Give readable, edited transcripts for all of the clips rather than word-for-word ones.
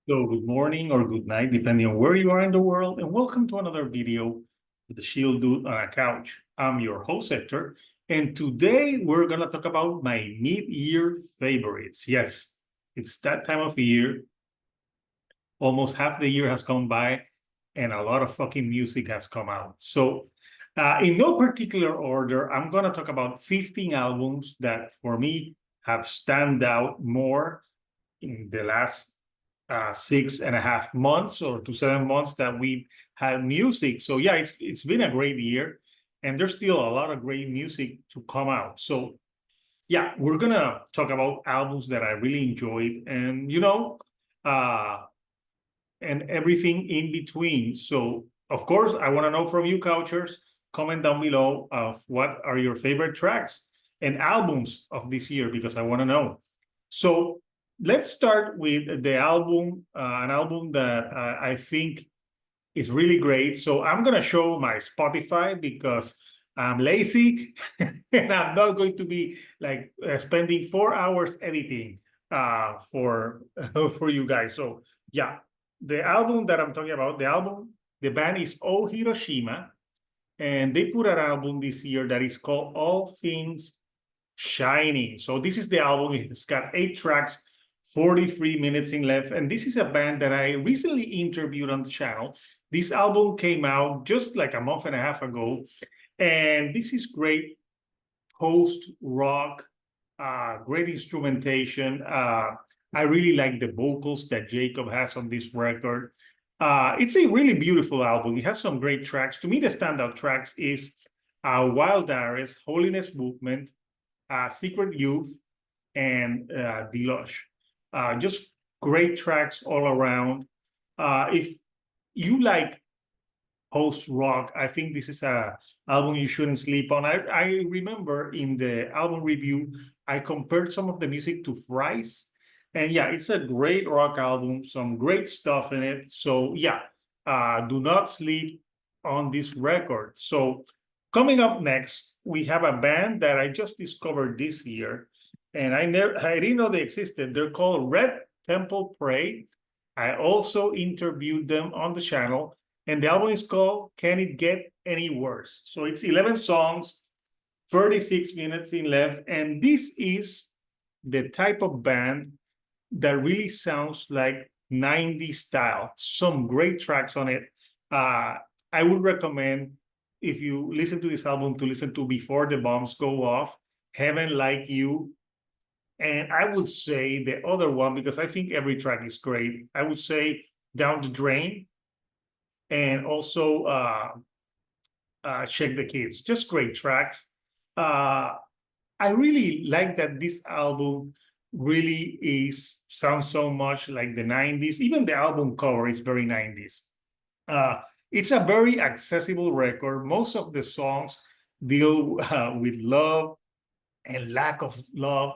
So good morning or good night, depending on where you are in the world, and welcome to another video with the Shield Dude on a Couch. I'm your host, Hector, and today we're gonna talk about my mid-year favorites. Yes, it's that time of year. Almost half the year has gone by, and a lot of fucking music has come out. So, in no particular order, I'm gonna talk about 15 albums that, for me, have stand out more in the last 6.5 months or to 7 months that we had music. So yeah, it's been a great year, and there's still a lot of great music to come out. So yeah, we're gonna talk about albums that I really enjoyed, and uh, and everything in between. So of course, I want to know from you, cultures. Comment down below of what are your favorite tracks and albums of this year because I want to know. So let's start with the album, an album that I think is really great. So I'm gonna show my Spotify because I'm lazy and I'm not going to be like spending 4 hours editing for for you guys. So yeah, the album that I'm talking about, the band is Oh Hiroshima, and they put an album this year that is called All Things Shining. So this is the album. It's got 8 tracks, 43 minutes in length. And this is a band that I recently interviewed on the channel. This album came out just like a month and a half ago. And this is great post-rock, great instrumentation. I really like the vocals that Jacob has on this record. It's a really beautiful album. It has some great tracks. To me, the standout tracks is Wild Ares, Holiness Movement, Secret Youth, and Deluxe. Just great tracks all around. If you like post rock, I think this is a album you shouldn't sleep on. I remember in the album review, I compared some of the music to Fries. And yeah, it's a great rock album, some great stuff in it. So yeah, do not sleep on this record. So coming up next, we have a band that I just discovered this year, and I didn't know they existed. They're called Red Temple Parade. I also interviewed them on the channel, and the album is called Can It Get Any Worse? So it's 11 songs, 36 minutes in length, and this is the type of band that really sounds like 90s style. Some great tracks on it. I would recommend, if you listen to this album, to listen to Before the Bombs Go Off, Heaven Like You, and I would say the other one, because I think every track is great, I would say Down the Drain, and also Check the Kids. Just great tracks. Uh, I really like that this album really sounds so much like the 90s. Even the album cover is very 90s. It's a very accessible record. Most of the songs deal with love and lack of love.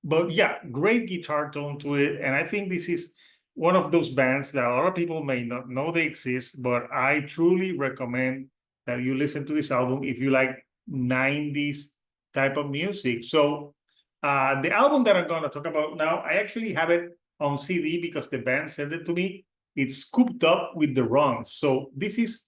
But yeah, great guitar tone to it. And I think this is one of those bands that a lot of people may not know they exist, but I truly recommend that you listen to this album if you like 90s type of music. So the album that I'm going to talk about now, I actually have it on CD because the band sent it to me. It's Scooped Up with the Runs. So this is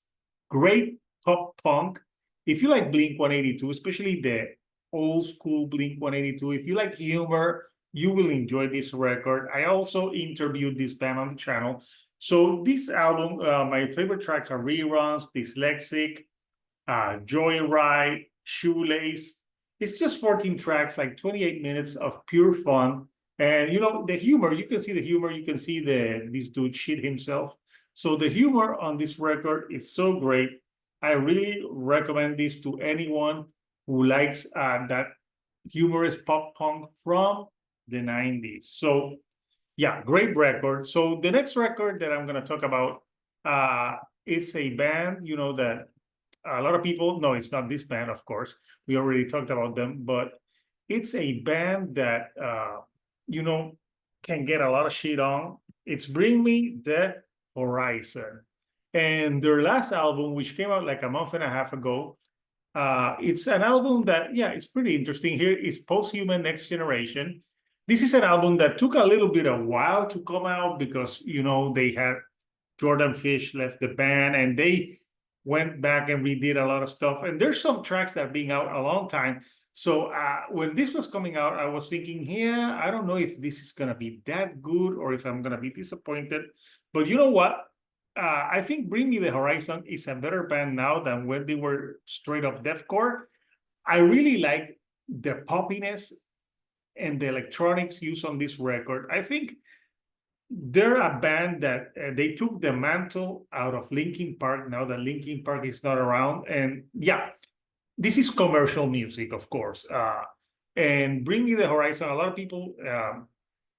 great pop punk. If you like Blink 182, especially the old school Blink 182, if you like humor, you will enjoy this record. I also interviewed this band on the channel. So this album, my favorite tracks are Reruns, Dyslexic, Joyride, Shoelace. It's just 14 tracks, like 28 minutes of pure fun. And the humor, you can see the humor, you can see this dude shit himself. So the humor on this record is so great. I really recommend this to anyone who likes that humorous pop punk from the 90s. So yeah, great record. So the next record that I'm going to talk about, it's a band, that a lot of people know. It's not this band, of course. We already talked about them, but it's a band that, can get a lot of shit on. It's Bring Me the Horizon. And their last album, which came out like a month and a half ago, it's an album that, yeah, it's pretty interesting. Here is Posthuman Next Generation. This is an album that took a little bit of while to come out because, you know, they had Jordan Fish left the band and they went back and redid a lot of stuff. And there's some tracks that have been out a long time. So when this was coming out, I was thinking, yeah, I don't know if this is going to be that good or if I'm going to be disappointed. But you know what? I think Bring Me the Horizon is a better band now than when they were straight up deathcore. I really like the poppiness and the electronics used on this record. I think they're a band that they took the mantle out of Linkin Park now that Linkin Park is not around. And yeah, this is commercial music, of course. And Bring Me the Horizon, a lot of people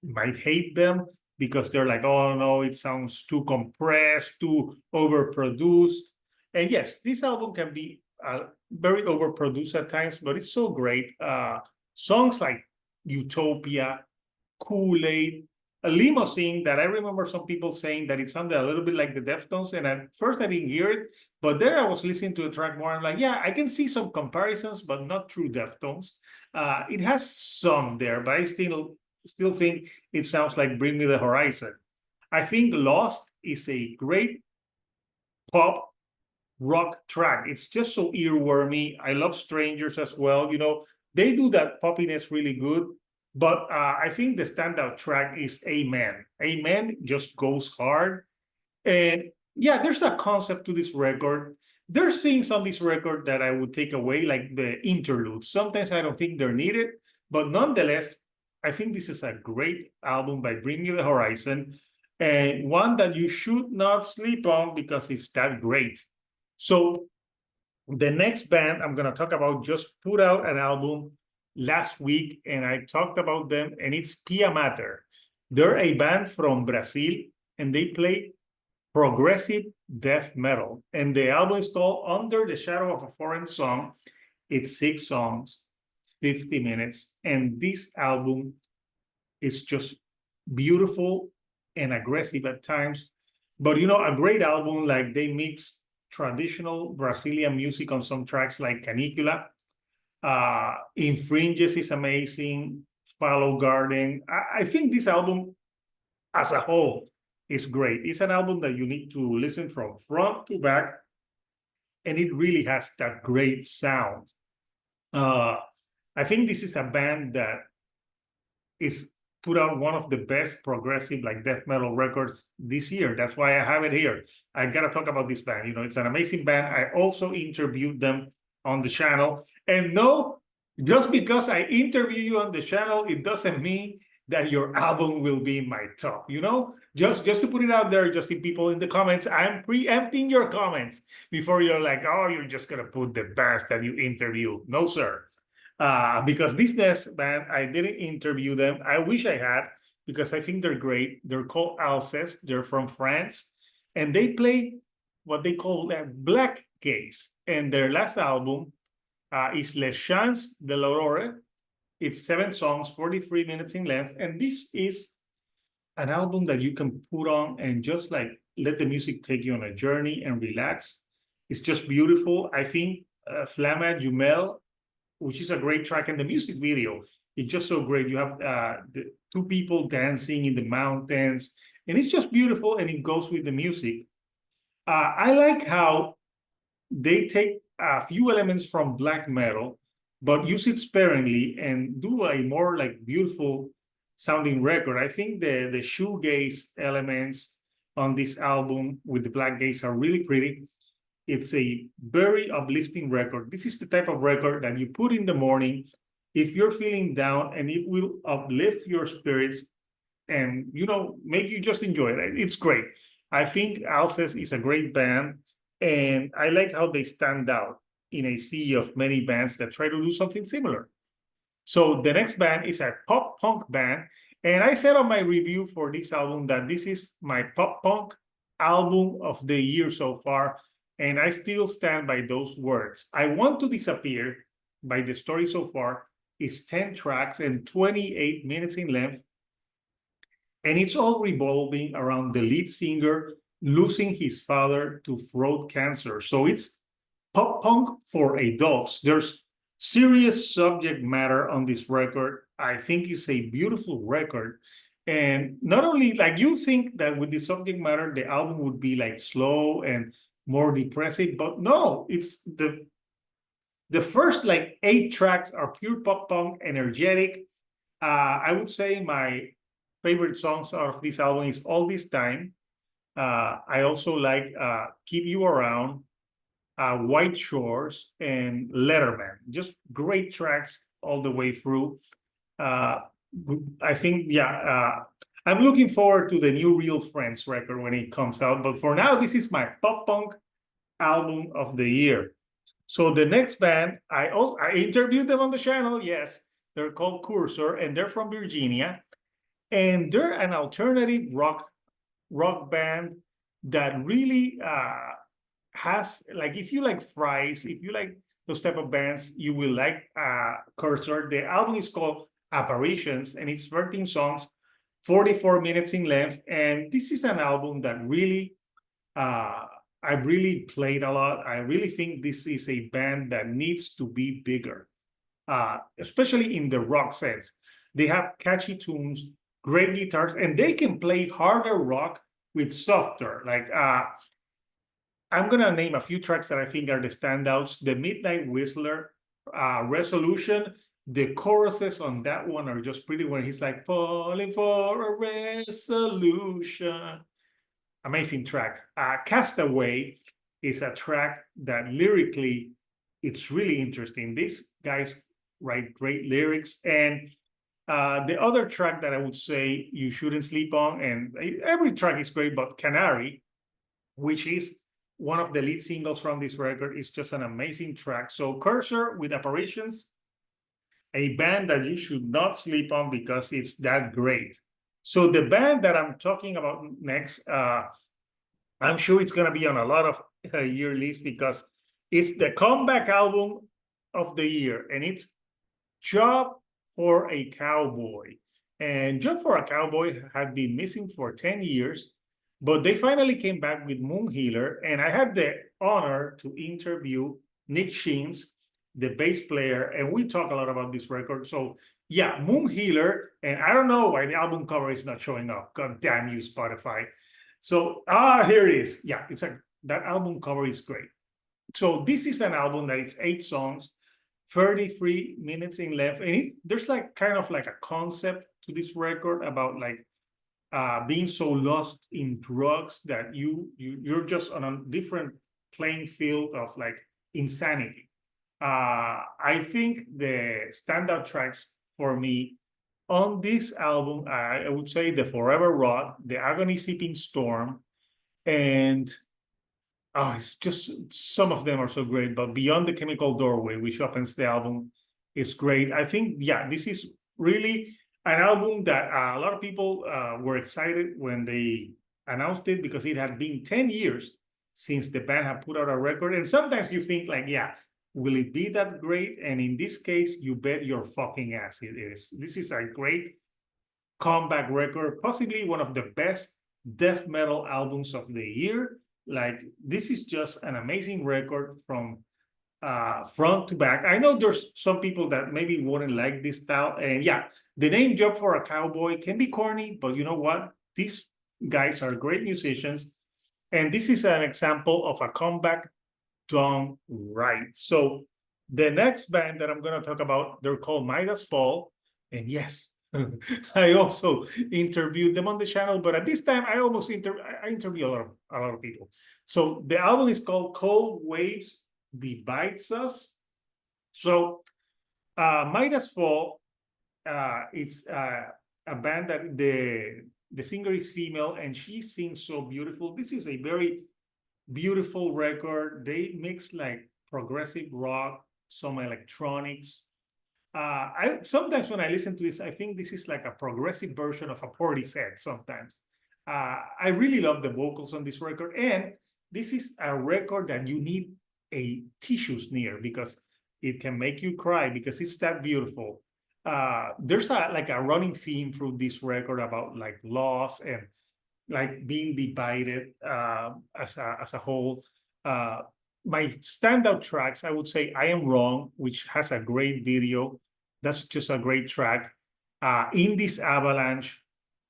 might hate them because they're like, oh no, it sounds too compressed, too overproduced. And yes, this album can be very overproduced at times, but it's so great. Songs like Utopia, Kool-Aid, a Limousine that I remember some people saying that it sounded a little bit like the Deftones. And at first I didn't hear it, but then I was listening to the track more. I'm like, yeah, I can see some comparisons, but not true Deftones. It has some there, but I still think it sounds like Bring Me the Horizon. I think Lost is a great pop rock track. It's just so earwormy. I love Strangers as well. You know, they do that poppiness really good. But I think the standout track is Amen. Amen just goes hard. And yeah, there's a concept to this record. There's things on this record that I would take away, like the interludes. Sometimes I don't think they're needed, but nonetheless, I think this is a great album by Bring Me the Horizon, and one that you should not sleep on because it's that great. So the next band I'm going to talk about just put out an album last week, and I talked about them, and it's Pia Mater. They're a band from Brazil, and they play progressive death metal. And the album is called Under the Shadow of a Foreign Song. It's 6 songs, 50 minutes, and this album is just beautiful and aggressive at times. But, you know, a great album, like they mix traditional Brazilian music on some tracks like Canicula. Infringes is amazing. Fallow Garden. I think this album as a whole is great. It's an album that you need to listen from front to back, and it really has that great sound. I think this is a band that is put out one of the best progressive like death metal records this year. That's why I have it here. I gotta talk about this band. You know, it's an amazing band. I also interviewed them on the channel. And no, just because I interview you on the channel, it doesn't mean that your album will be in my top, you know? Just to put it out there, just the people in the comments, I'm preempting your comments before you're like, oh, you're just gonna put the bands that you interview. No, sir. Because this next band, I didn't interview them. I wish I had, because I think they're great. They're called Alcest. They're from France, and they play what they call black gaze. And their last album is Les Chants de l'Aurore. It's 7 songs, 43 minutes in length. And this is an album that you can put on and just like let the music take you on a journey and relax. It's just beautiful. I think Flamme Jumelle, which is a great track, and the music video is just so great. You have the 2 people dancing in the mountains, and it's just beautiful, and it goes with the music. I like how they take a few elements from black metal, but use it sparingly and do a more like beautiful sounding record. I think the shoegaze elements on this album with the black gaze are really pretty. It's a very uplifting record. This is the type of record that you put in the morning if you're feeling down, and it will uplift your spirits and, you know, make you just enjoy it. It's great. I think Alcest is a great band, and I like how they stand out in a sea of many bands that try to do something similar. So the next band is a pop punk band, and I said on my review for this album that this is my pop punk album of the year so far. And I still stand by those words. I Want to Disappear, by the story so far, is 10 tracks and 28 minutes in length. And it's all revolving around the lead singer losing his father to throat cancer. So it's pop punk for adults. There's serious subject matter on this record. I think it's a beautiful record. And not only like you think that with the subject matter, the album would be like slow and more depressive, but no, it's the first like 8 tracks are pure pop punk, energetic. I would say my favorite songs out of this album is All This Time. I also like Keep You Around, White Shores, and Letterman. Just great tracks all the way through. Uh, I think, yeah, I'm looking forward to the new Real Friends record when it comes out. But for now, this is my pop punk album of the year. So the next band, I interviewed them on the channel. Yes, they're called Cursor, and they're from Virginia, and they're an alternative rock band that really has like if you like Fries, if you like those type of bands, you will like Cursor. The album is called Apparitions, and it's 13 songs, 44 minutes in length, and this is an album that really uh, I really played a lot. I really think this is a band that needs to be bigger, especially in the rock sense. They have catchy tunes, great guitars, and they can play harder rock with softer. Like I'm gonna name a few tracks that I think are the standouts. The Midnight Whistler, Resolution. The choruses on that one are just pretty. When he's like falling for a resolution, amazing track. Castaway is a track that lyrically, it's really interesting. These guys write great lyrics. And the other track that I would say you shouldn't sleep on, and every track is great, but Canary, which is one of the lead singles from this record, is just an amazing track. So Cursor with Apparitions, a band that you should not sleep on because it's that great. So the band that I'm talking about next, I'm sure it's going to be on a lot of year lists because it's the comeback album of the year, and it's Job for a Cowboy. And Job for a Cowboy had been missing for 10 years, but they finally came back with Moon Healer, and I had the honor to interview Nick Sheens, the bass player, and we talk a lot about this record. So yeah, Moon Healer, and I don't know why the album cover is not showing up. God damn you, Spotify. So here it is. Yeah, it's like that album cover is great. So this is an album that it's 8 songs, 33 minutes in length, and there's like kind of like a concept to this record about like being so lost in drugs that you're just on a different playing field of like insanity. I think the standout tracks for me on this album, I would say The Forever Rod, The Agony Sipping Storm, and it's just some of them are so great, but Beyond the Chemical Doorway, which opens the album, is great. I think, yeah, this is really an album that a lot of people were excited when they announced it because it had been 10 years since the band had put out a record. And sometimes you think like, yeah, will it be that great? And in this case, you bet your fucking ass it is. This is a great comeback record, possibly one of the best death metal albums of the year. Like, this is just an amazing record from front to back. I know there's some people that maybe wouldn't like this style. And yeah, the name Job for a Cowboy can be corny, but you know what? These guys are great musicians. And this is an example of a comeback done right. So the next band that I'm going to talk about, they're called Midas Fall. And yes, I also interviewed them on the channel, but at this time I almost interview a lot of people. So the album is called Cold Waves Divides Us. So Midas Fall, it's a band that the singer is female and she sings so beautiful. This is a very beautiful record. They mix like progressive rock, some electronics. I sometimes when I listen to this, I think this is like a progressive version of a Portishead sometimes. I really love the vocals on this record, and this is a record that you need a tissues near because it can make you cry because it's that beautiful. There's like a running theme through this record about like loss and like being divided as a whole. My standout tracks, I would say I Am Wrong, which has a great video. That's just a great track. In This Avalanche,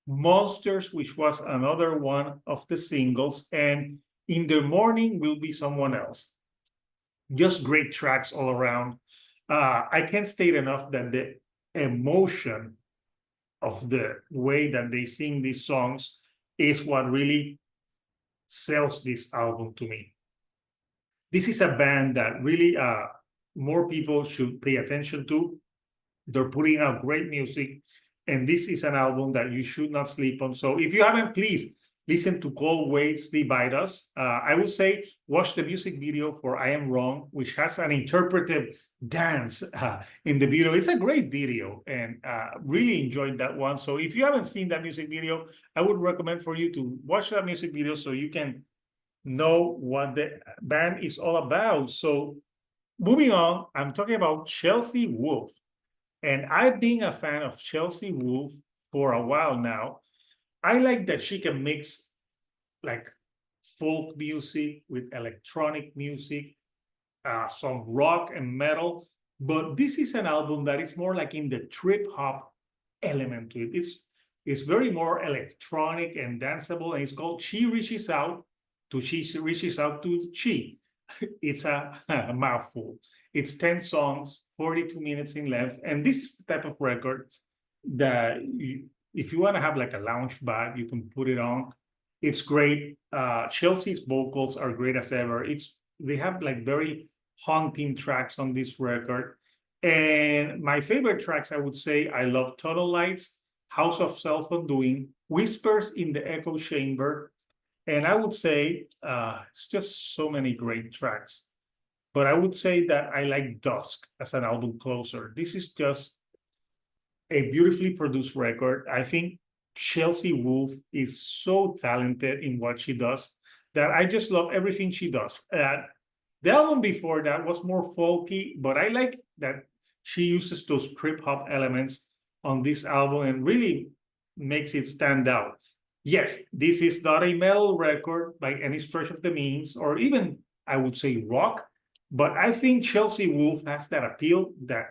Monsters, which was another one of the singles, and In the Morning Will Be Someone Else. Just great tracks all around. I can't state enough that the emotion of the way that they sing these songs is what really sells this album to me. This is a band that really more people should pay attention to. They're putting out great music, and this is an album that you should not sleep on. So if you haven't, please listen to Cold Waves Divide Us. I would say watch the music video for I Am Wrong, which has an interpretive dance in the video. It's a great video, and really enjoyed that one. So if you haven't seen that music video, I would recommend for you to watch that music video so you can know what the band is all about. So moving on, I'm talking about Chelsea Wolfe. And I've been a fan of Chelsea Wolfe for a while now. I like that she can mix like folk music with electronic music, some rock and metal. But this is an album that is more like in the trip hop element to it. It's very more electronic and danceable, and it's called She Reaches Out to She Reaches Out to She. It's a mouthful. It's 10 songs, 42 minutes in length. And this is the type of record that if you want to have like a lounge vibe, you can put it on. It's great. Chelsea's vocals are great as ever. They have like very haunting tracks on this record. And my favorite tracks, I would say, I love Total Lights, House of Self-Undoing, Whispers in the Echo Chamber. And I would say it's just so many great tracks. But I would say that I like Dusk as an album closer. This is just a beautifully produced record. I think Chelsea Wolfe is so talented in what she does that I just love everything she does. The album before that was more folky, but I like that she uses those trip hop elements on this album and really makes it stand out. Yes, this is not a metal record by any stretch of the means, or even, I would say, rock, but I think Chelsea Wolfe has that appeal that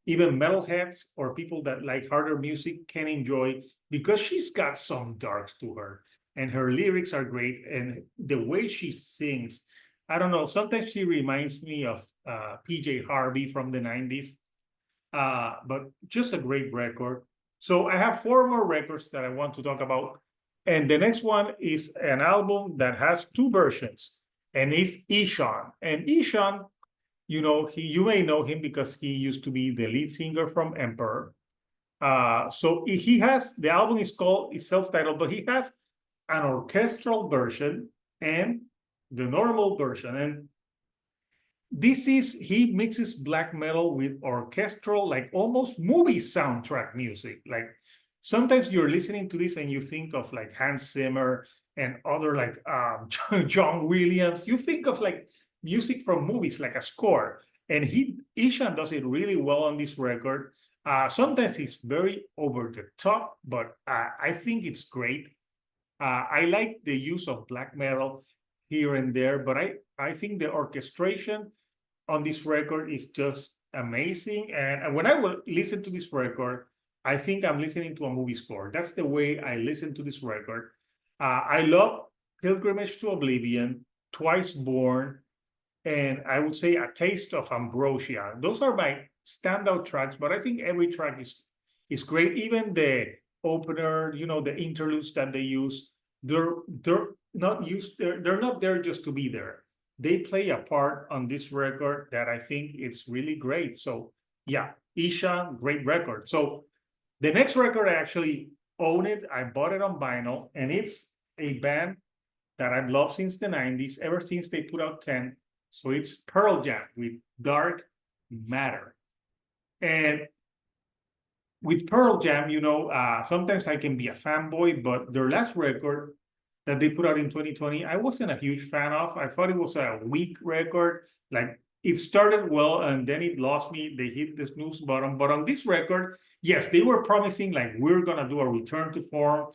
even metalheads or people that like harder music can enjoy, because she's got some dark to her, and her lyrics are great, and the way she sings, I don't know, sometimes she reminds me of PJ Harvey from the 90s, but just a great record. So I have 4 more records that I want to talk about. And the next one is an album that has 2 versions, and it's Ishan. And Ishan, you may know him because he used to be the lead singer from Emperor. So he has, the album is self-titled, but he has an orchestral version and the normal version. And he mixes black metal with orchestral, like almost movie soundtrack music. Like sometimes you're listening to this and you think of like Hans Zimmer and other like John Williams. You think of like music from movies, like a score. And Ishan does it really well on this record. Sometimes it's very over the top, but I think it's great. I like the use of black metal here and there, but I think the orchestration on this record is just amazing. And when I will listen to this record, I think I'm listening to a movie score. That's the way I listen to this record. I love Pilgrimage to Oblivion, Twice Born, and I would say A Taste of Ambrosia. Those are my standout tracks, but I think every track is great. Even the opener, the interludes that they use, they're not there just to be there. They play a part on this record that I think it's really great. So yeah, Isha, great record. So the next record, I actually own it. I bought it on vinyl, and it's a band that I've loved since the 90s, ever since they put out 10. So it's Pearl Jam with Dark Matter. And with Pearl Jam, sometimes I can be a fanboy, but their last record that they put out in 2020, I wasn't a huge fan of. I thought it was a weak record. Like, it started well, and then it lost me. They hit the snooze button. But on this record, yes, they were promising, like, we're going to do a return to form.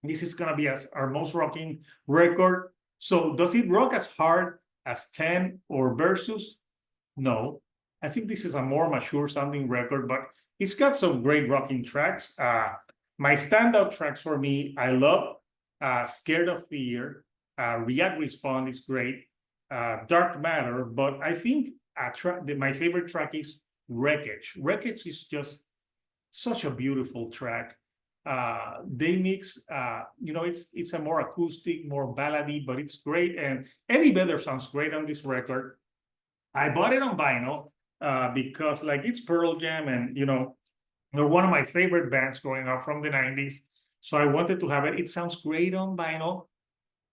This is going to be our most rocking record. So does it rock as hard as 10 or Versus? No. I think this is a more mature sounding record, but it's got some great rocking tracks. My standout tracks for me, I love Scared of Fear, React Respond is great, Dark Matter, but I think my favorite track is Wreckage. Wreckage is just such a beautiful track. They mix, it's a more acoustic, more ballady, but it's great. And Eddie Vedder sounds great on this record. I bought it on vinyl because like it's Pearl Jam, and they're one of my favorite bands growing up from the 90s. So I wanted to have it. It sounds great on vinyl.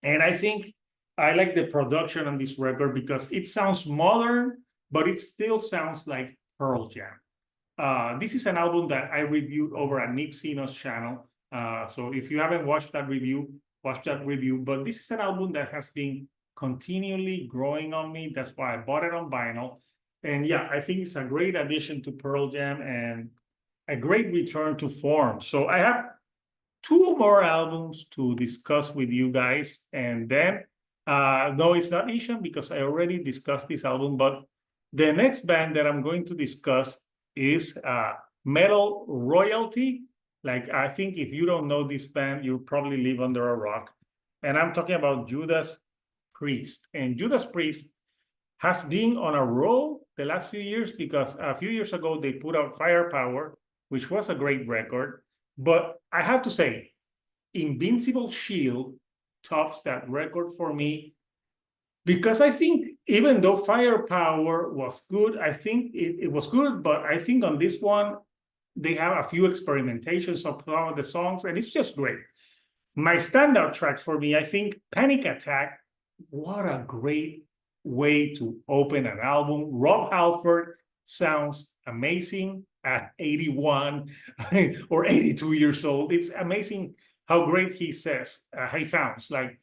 And I think I like the production on this record because it sounds modern, but it still sounds like Pearl Jam. This is an album that I reviewed over at Nick Sino's channel. So if you haven't watched that review, watch that review. But this is an album that has been continually growing on me. That's why I bought it on vinyl. And yeah, I think it's a great addition to Pearl Jam and a great return to form. So I have two more albums to discuss with you guys. And then, no, it's not Ishan because I already discussed this album, but the next band that I'm going to discuss is Metal Royalty. Like, I think if you don't know this band, you probably live under a rock. And I'm talking about Judas Priest. And Judas Priest has been on a roll the last few years because a few years ago they put out Firepower, which was a great record. But I have to say, Invincible Shield tops that record for me because I think even though Firepower was good, I think it was good, but I think on this one, they have a few experimentations of some of the songs, and it's just great. My standout tracks for me, I think Panic Attack, what a great way to open an album. Rob Halford sounds amazing at 81 or 82 years old. It's amazing how great he sounds. Like,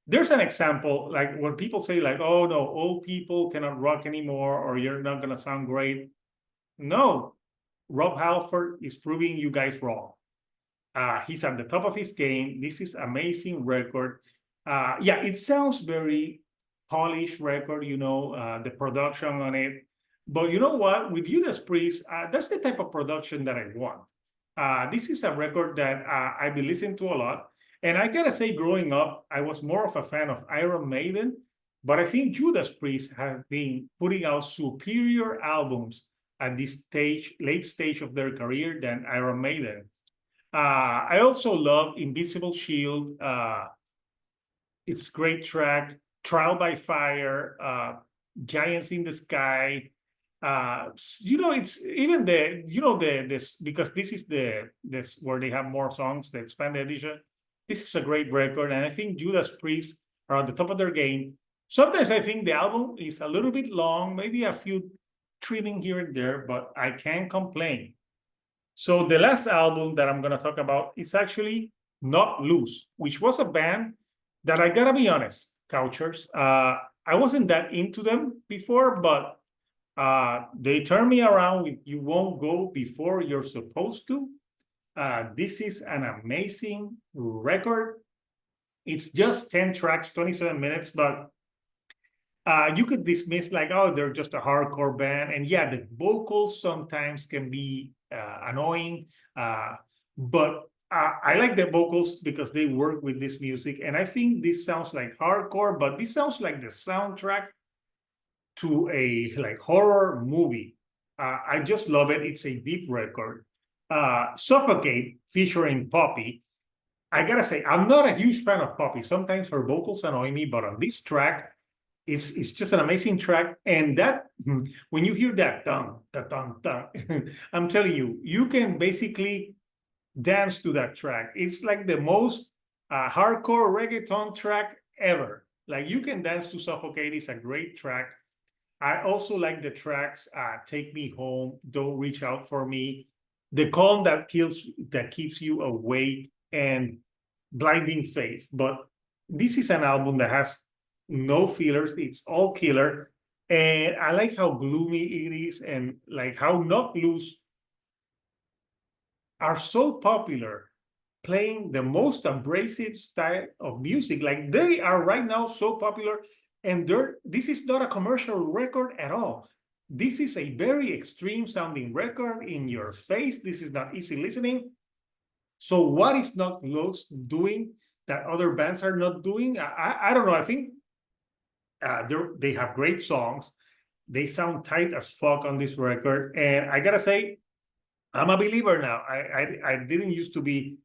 there's an example, like when people say like, oh no, old people cannot rock anymore, or you're not gonna sound great. No, Rob Halford is proving you guys wrong. He's at the top of his game. This is amazing record. Yeah, it sounds very polished record, the production on it. But you know what? With Judas Priest, that's the type of production that I want. This is a record that I've been listening to a lot. And I gotta say, growing up, I was more of a fan of Iron Maiden. But I think Judas Priest have been putting out superior albums at this stage, late stage of their career than Iron Maiden. I also love Invisible Shield. It's great track. Trial by Fire, Giants in the Sky. It's even this because this is this where they have more songs, the expanded edition. This is a great record, and I think Judas Priest are at the top of their game. Sometimes I think the album is a little bit long, maybe a few trimming here and there, but I can't complain. So the last album that I'm going to talk about is actually Not Loose, which was a band that I gotta be honest, Couchers, I wasn't that into them before, but they turned me around with You Won't Go Before You're Supposed to. This is an amazing record. It's just 10 tracks, 27 minutes, but you could dismiss like, oh, they're just a hardcore band. And yeah, the vocals sometimes can be annoying, but I like the vocals because they work with this music. And I think this sounds like hardcore, but this sounds like the soundtrack to a like horror movie. I just love it. It's a deep record. Suffocate featuring Poppy. I gotta say, I'm not a huge fan of Poppy. Sometimes her vocals annoy me, but on this track, it's just an amazing track. And that when you hear that dun, dun, dun, dun, I'm telling you, you can basically dance to that track. It's like the most hardcore reggaeton track ever. Like you can dance to Suffocate. It's a great track. I also like the tracks Take Me Home, Don't Reach Out for Me, The Calm That Keeps You Awake, and Blinding Faith. But this is an album that has no fillers. It's all killer. And I like how gloomy it is and like how Not Loose are so popular playing the most abrasive style of music. Like they are right now so popular, and this is not a commercial record at all. This is a very extreme sounding record in your face. This is not easy listening. So what is Not Close doing that other bands are not doing? I don't know. I think they have great songs. They sound tight as fuck on this record. And I gotta say, I'm a believer now. I didn't used to be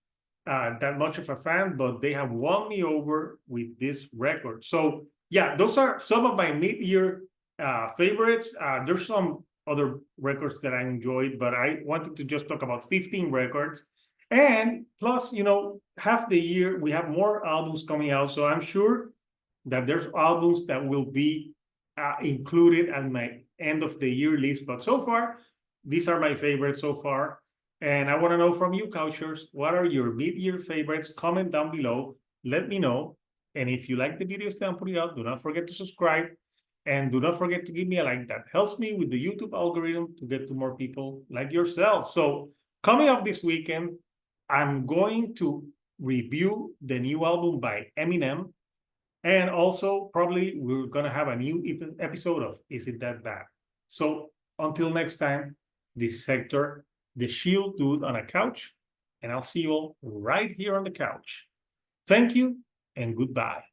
that much of a fan, but they have won me over with this record. So yeah, those are some of my mid-year favorites. There's some other records that I enjoyed, but I wanted to just talk about 15 records. And plus, you know, half the year we have more albums coming out. So I'm sure that there's albums that will be included at my end of the year list. But so far, these are my favorites so far. And I want to know from you, Couchers, what are your mid-year favorites? Comment down below. Let me know. And if you like the videos that I'm putting out, do not forget to subscribe. And do not forget to give me a like. That helps me with the YouTube algorithm to get to more people like yourself. So coming up this weekend, I'm going to review the new album by Eminem. And also, probably we're going to have a new episode of Is It That Bad? So until next time, this is Hector, the shield dude on a couch, and I'll see you all right here on the couch. Thank you and goodbye.